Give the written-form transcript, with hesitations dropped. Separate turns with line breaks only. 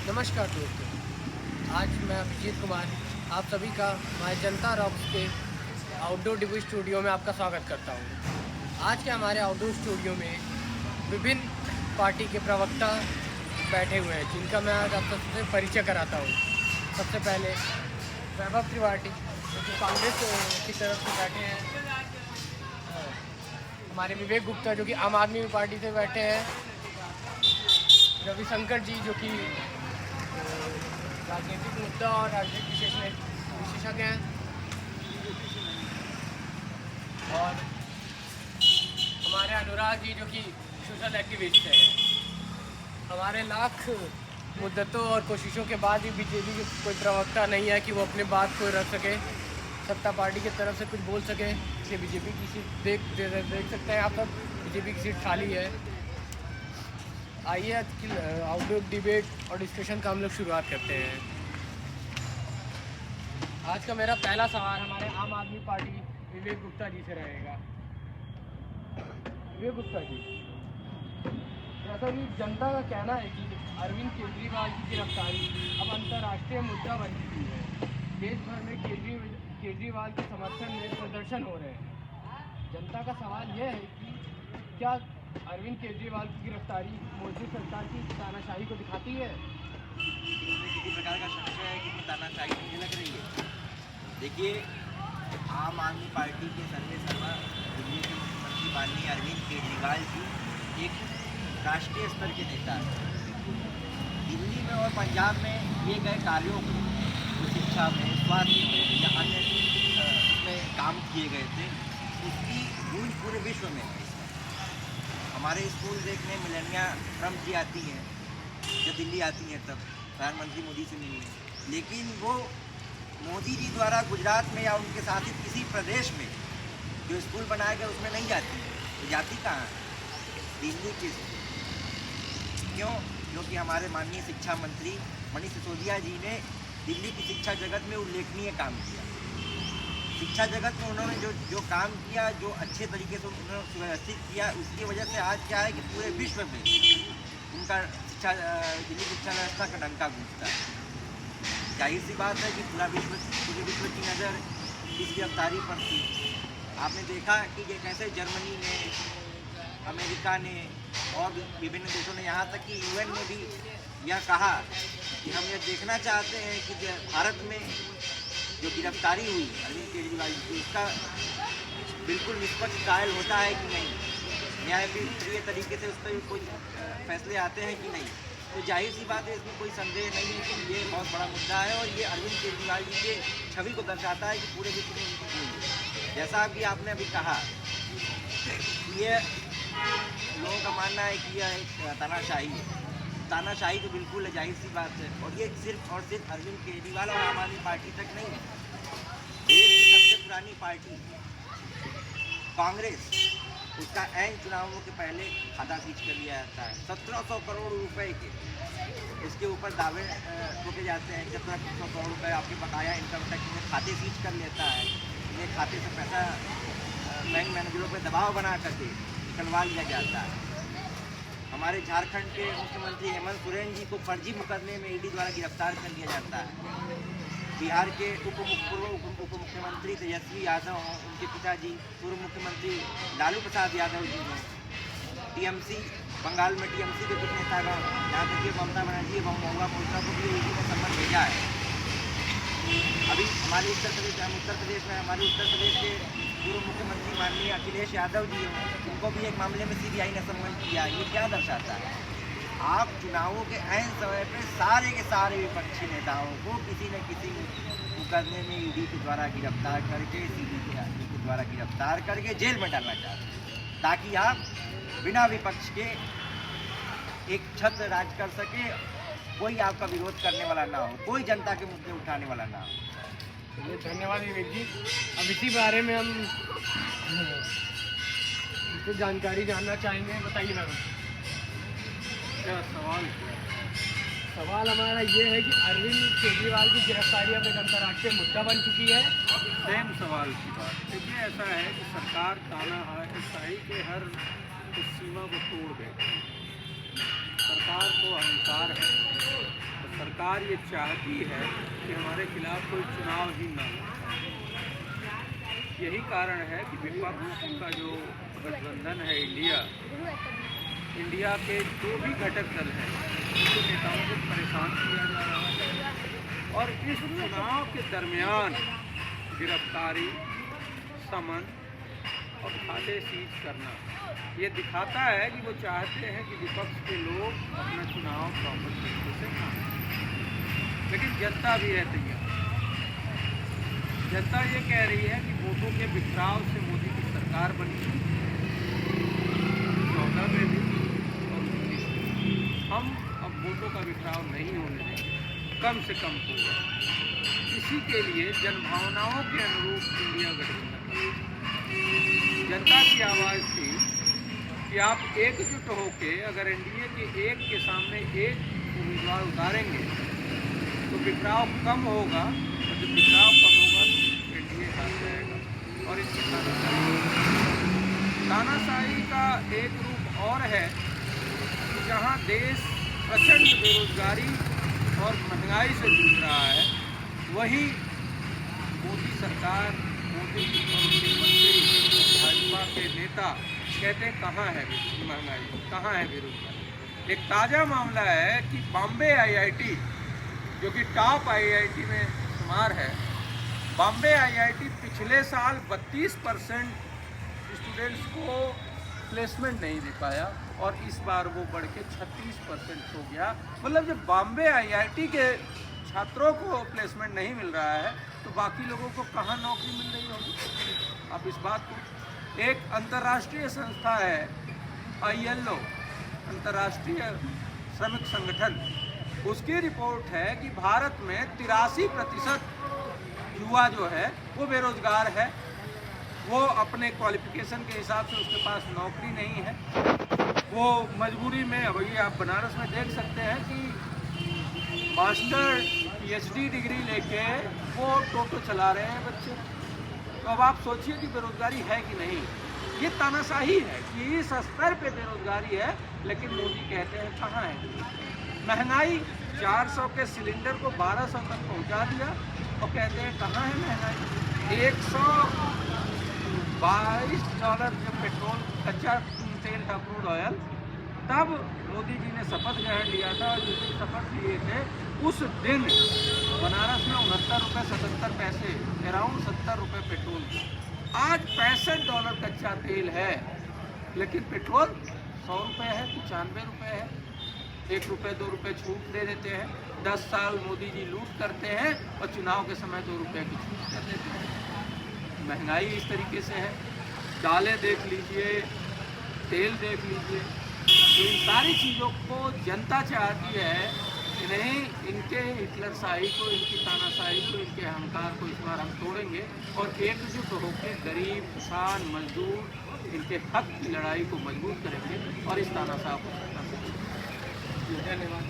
नमस्कार दोस्तों, आज मैं अभिजीत कुमार आप सभी का हमारे जनता रॉक्स के आउटडोर डिबेट स्टूडियो में आपका स्वागत करता हूं। आज के हमारे आउटडोर स्टूडियो में विभिन्न पार्टी के प्रवक्ता बैठे हुए हैं, जिनका मैं आज आप सबसे परिचय कराता हूं। सबसे पहले वैभव त्रिपाठी जो कांग्रेस की तरफ से बैठे हैं, हमारे विवेक गुप्ता जो कि आम आदमी पार्टी से बैठे हैं, रविशंकर जी जो कि राजनीतिक मुद्दा और राजनीतिक विशेषज्ञ हैं, और हमारे अनुराग जी जो कि सोशल एक्टिविस्ट हैं। हमारे लाख मुद्दतों और कोशिशों के बाद भी बीजेपी के कोई प्रवक्ता नहीं है कि वो अपने बात को रख सके, सत्ता पार्टी की तरफ से कुछ बोल सके। इसलिए बीजेपी की सीट देख सकते हैं आप सब, बीजेपी की सीट खाली है। आइए आज की आउटडोर डिबेट और डिस्कशन का हम लोग शुरुआत करते हैं। आज का मेरा पहला सवाल हमारे आम आदमी पार्टी विवेक गुप्ता जी से रहेगा। विवेक गुप्ता जी, दरअसल जनता का कहना है कि अरविंद केजरीवाल की गिरफ्तारी अब अंतर्राष्ट्रीय मुद्दा बन चुकी है। देश भर में केजरीवाल के समर्थन में प्रदर्शन हो रहे हैं। जनता का सवाल यह है कि क्या अरविंद केजरीवाल की गिरफ्तारी मौजूदा सरकार की तानाशाही को दिखाती है?
किसी प्रकार का संशय है कि तानाशाही मुझे लग रही है। देखिए, आम आदमी पार्टी के सर्वे सर्वा दिल्ली के मुख्यमंत्री माननीय अरविंद केजरीवाल जी एक राष्ट्रीय स्तर के नेता हैं। दिल्ली में और पंजाब में किए गए कार्यों को, जो शिक्षा में, स्वास्थ्य में या अन्य में काम किए गए थे, उसकी गूंज पूरे विश्व में है। हमारे स्कूल देखने मिलेनिया ट्रम्प जी आती हैं, जब दिल्ली आती हैं तब प्रधानमंत्री मोदी से मिलने, लेकिन वो मोदी जी द्वारा गुजरात में या उनके शासित किसी प्रदेश में जो स्कूल बनाए गए उसमें नहीं जाती। तो जाती कहाँ है? दिल्ली की। क्यों? क्योंकि हमारे माननीय शिक्षा मंत्री मनीष सिसोदिया जी ने दिल्ली की शिक्षा जगत में उल्लेखनीय काम किया। शिक्षा जगत में उन्होंने जो काम किया, जो अच्छे तरीके से उन्होंने सुव्यवस्थित किया, उसकी वजह से आज क्या है कि पूरे विश्व में उनका दिल्ली शिक्षा व्यवस्था का डंका गूंजता है। जाहिर सी बात है कि पूरे विश्व की नज़र इस गिरफ्तारी पर थी। आपने देखा कि ये कैसे जर्मनी ने, अमेरिका ने और विभिन्न देशों ने, यहाँ तक कि यूएन ने भी यह कहा कि हम यह देखना चाहते हैं कि भारत में जो गिरफ्तारी हुई अरविंद केजरीवाल की, उसका बिल्कुल निष्पक्ष ट्रायल होता है कि नहीं, न्यायप्रिय तरीके से उस पर कोई फैसले आते हैं कि नहीं। तो जाहिर सी बात है, इसमें कोई संदेह नहीं है कि ये बहुत बड़ा मुद्दा है और ये अरविंद केजरीवाल जी के छवि को दर्शाता है कि पूरे विश्व में उनकी गूंज है। जैसा अभी आपने अभी कहा, ये लोगों का मानना है कि यह एक तानाशाही है। तानाशाही तो बिल्कुल है, जाहिर सी बात है। और ये सिर्फ और सिर्फ अरविंद केजरीवाल और आम आदमी पार्टी तक नहीं है। देश की सबसे पुरानी पार्टी कांग्रेस, उसका ऐन चुनावों के पहले खाता सीज कर लिया जाता है। 1700 करोड़ रुपए के इसके ऊपर दावे ठोके जाते हैं। 1700 करोड़ रुपए आपके बकाया इनकम टैक्स में खाते सीज कर लेता है। इन्हें खाते से पैसा बैंक मैनेजरों पर दबाव बना करके निकलवा लिया जाता है। हमारे झारखंड के मुख्यमंत्री हेमंत सोरेन जी को फर्जी मुकदमे में ईडी द्वारा गिरफ्तार कर लिया जाता है। बिहार के उप मुख्यमंत्री तेजस्वी यादव, उनके पिताजी पूर्व मुख्यमंत्री लालू प्रसाद यादव जी ने टीएमसी, बंगाल में टीएमसी के कुछ नेतागण, यहाँ तक कि ममता बनर्जी एवं महुआ मोर्चा को भी ईडी ने सम्मन भेजा है। अभी हमारे उत्तर प्रदेश में हमारे उत्तर प्रदेश के पूर्व मुख्यमंत्री माननीय अखिलेश यादव जी हैं, उनको भी एक मामले में सीबीआई ने सम्मन किया। ये क्या दर्शाता है? आप चुनावों के ऐन समय पर सारे के सारे विपक्षी नेताओं को किसी न किसी मुकदमे में ईडी के द्वारा गिरफ्तार करके, सीबीआई के द्वारा गिरफ्तार करके जेल में डालना चाहते हैं, ताकि आप बिना विपक्ष के एक छत्र राज कर सके, कोई आपका विरोध करने वाला ना हो, कोई जनता के मुद्दे उठाने वाला ना हो।
धन्यवाद विवेक जी। अब इसी बारे में हम कुछ जानकारी जानना चाहेंगे, बताइए मैम।
क्या सवाल?
सवाल हमारा ये है कि अरविंद केजरीवाल की गिरफ्तारी अब एक अंतर्राष्ट्रीय मुद्दा बन चुकी है।
सेम सवाल की बात। देखिए, ऐसा है कि सरकार तानाशाही के हर सीमा को तोड़ देती है। सरकार को अहंकार है, तो सरकार ये चाहती है कि हमारे खिलाफ कोई चुनाव ही न हो। यही कारण है कि विपक्ष का जो गठबंधन है इंडिया के जो भी घटक दल हैं उनके नेताओं को परेशान किया जा रहा है और इस चुनाव के दरमियान गिरफ्तारी, समन और खाते सीज करना ये दिखाता है कि वो चाहते हैं कि विपक्ष के लोग अपना चुनाव प्रॉपर तरीके से ना, लेकिन जनता भी है तैयार। जनता ये कह रही है कि वोटों के बिखराव से मोदी की सरकार बनी 14 में भी और 19 में। हम अब वोटों का बिखराव नहीं होने देंगे, कम से कम होगा। इसी के लिए जनभावनाओं के अनुरूप इंडिया गठबंधन, जनता की आवाज़ थी कि आप एकजुट होके अगर एनडीए के एक के सामने एक उम्मीदवार उतारेंगे तो बिखराव कम होगा, और जब बिखराव कम होगा तो एनडीए हार जाएगा। और इसकी तानाशाही का एक रूप और है कि जहां देश प्रचंड बेरोजगारी और महंगाई से जूझ रहा है, वहीं मोदी सरकार, मोदी और उनके मंत्री, भाजपा के नेता कहते हैं कहाँ है महंगाई, कहाँ है बेरोजगारी। एक ताज़ा मामला है कि बॉम्बे आईआईटी जो कि टॉप आईआईटी में शुमार है, बॉम्बे आईआईटी पिछले साल 32% स्टूडेंट्स को प्लेसमेंट नहीं दे पाया और इस बार वो बढ़ के 36% हो गया। मतलब जब बॉम्बे आईआईटी के छात्रों को प्लेसमेंट नहीं मिल रहा है तो बाकी लोगों को कहाँ नौकरी मिल रही होगी। अब इस बात को एक अंतर्राष्ट्रीय संस्था है ILO, अंतर्राष्ट्रीय श्रमिक संगठन, उसकी रिपोर्ट है कि भारत में 83% युवा जो है वो बेरोजगार है। वो अपने क्वालिफिकेशन के हिसाब से उसके पास नौकरी नहीं है। वो मजबूरी में, अब ये आप बनारस में देख सकते हैं कि मास्टर PhD डिग्री लेके वो टोटो चला रहे हैं बच्चे। तो अब आप सोचिए कि बेरोजगारी है कि नहीं। ये तानाशाही है कि इस स्तर पे बेरोजगारी है, लेकिन मोदी कहते हैं कहाँ है। महंगाई 400 के सिलेंडर को 1200 तक पहुँचा दिया और कहते हैं कहाँ है महंगाई। $122 जब पेट्रोल, कच्चा तेल था, क्रूड ऑयल, तब मोदी जी ने शपथ ग्रहण लिया था और जिस दिन शपथ लिए थे उस दिन बनारस में $69.77, अराउंड 70 रुपये पेट्रोल। आज $65 कच्चा तेल है, लेकिन पेट्रोल 100 रुपये है, 95 रुपये है। 1 रुपये 2 रुपये छूट दे देते हैं। 10 साल मोदी जी लूट करते हैं और चुनाव के समय 2 रुपये की छूट कर देते हैं। महंगाई इस तरीके से है। दालें देख लीजिए, तेल देख लीजिए, तो इन सारी चीज़ों को जनता चाहती है कि नहीं, इनके हिटलरशाही को, इनकी तानाशाही को, इनके अहंकार को इस बार हम तोड़ेंगे और एकजुट होकर गरीब, किसान, मजदूर, इनके हक की लड़ाई को मजबूत करेंगे और इस तानाशाह को।
धन्यवाद।